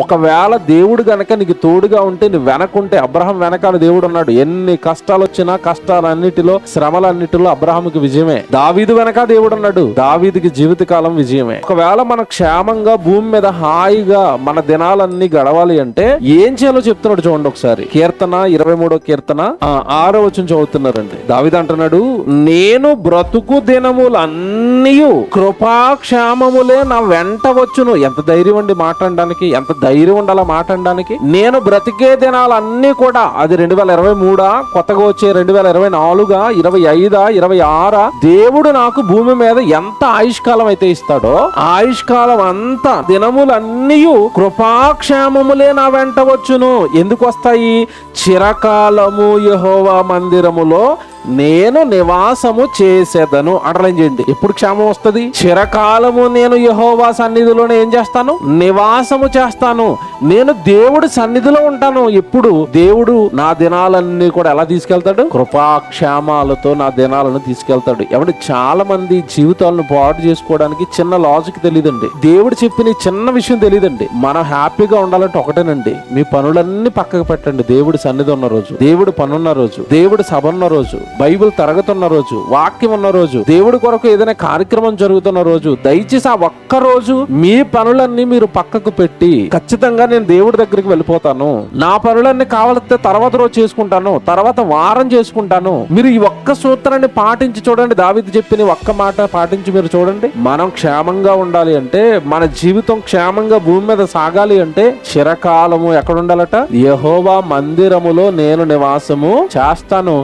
ఒకవేళ దేవుడు గనక నీకు తోడుగా ఉంటే, నువ్వు వెనకుంటే, అబ్రహాం వెనకాల దేవుడు ఉన్నాడు. ఎన్ని కష్టాలు వచ్చినా కష్టాలన్నిటిలో, శ్రమలన్నిటిలో అబ్రహాముకి విజయమే. దావీదు వెనక దేవుడు ఉన్నాడు, దావీదుకి జీవితకాలం విజయమే. ఒకవేళ మన క్షేమంగా భూమి మీద హాయిగా మన దినాలన్నీ గడవాలి అంటే ఏం చేయాలో చెప్తున్నాడు చూడండి ఒకసారి. కీర్తన 23వ కీర్తన 6వ వచనం చదువుతున్నారండి. దావీదు అంటున్నాడు, నేను బ్రతుకు దినములన్నీ కృపాక్షేమములే నా వెంట వచ్చును. ఎంత ధైర్యం అండి మాట్లాడడానికి, ఎంత ధైర్యం ఉండాలా మాట్లాడడానికి. నేను బ్రతికే దినాలన్నీ కూడా, అది 2023 కొత్తగా వచ్చే 2024 25 26 దేవుడు నాకు భూమి మీద ఎంత ఆయుష్కాలం అయితే ఇస్తాడో, ఆయుష్కాలం అంతా దినములన్నీ కృపాక్షేమములే నా వెంట వచ్చును. ఎందుకు వస్తాయి? చిరకాలము యెహోవా మందిరములో నేను నివాసము చేసేదను. అండర్లైన్ చేయండి. ఎప్పుడు క్షేమం వస్తుంది? చిరకాలము నేను యెహోవా సన్నిధిలోనే ఏం చేస్తాను? నివాసము చేస్తాను. నేను దేవుడి సన్నిధిలో ఉంటాను. ఎప్పుడు? దేవుడు నా దినాలన్నీ కూడా ఎలా తీసుకెళ్తాడు? కృపాక్షేమాలతో నా దినాలను తీసుకెళ్తాడు. ఎవరి చాలా మంది జీవితాలను పాడు చేసుకోవడానికి చిన్న లాజిక్ తెలియదండి. దేవుడు చెప్పిన చిన్న విషయం తెలియదండి. మనం హ్యాపీగా ఉండాలంటే ఒకటేనండి, మీ పనులన్నీ పక్కకు పెట్టండి. దేవుడి సన్నిధి ఉన్న రోజు, దేవుడు పనున్న రోజు, దేవుడి సభ ఉన్న రోజు, బైబిల్ తరగతున్న రోజు, వాక్యం ఉన్న రోజు, దేవుడి కొరకు ఏదైనా కార్యక్రమం జరుగుతున్న రోజు, దయచేసి ఆ ఒక్క రోజు మీ పనులన్నీ మీరు పక్కకు పెట్టి, ఖచ్చితంగా నేను దేవుడి దగ్గరికి వెళ్ళిపోతాను, నా పనులన్నీ కావాలంటే తర్వాత రోజు చేసుకుంటాను, తర్వాత వారం చేసుకుంటాను. మీరు ఈ ఒక్క సూత్రాన్ని పాటించి చూడండి. దావీదు చెప్పిన ఒక్క మాట పాటించి మీరు చూడండి. మనం క్షేమంగా ఉండాలి అంటే, మన జీవితం క్షేమంగా భూమి మీద సాగాలి అంటే, చిరకాలము ఎక్కడ ఉండాలట? యెహోవా మందిరములో నేను నివాసము చేస్తాను.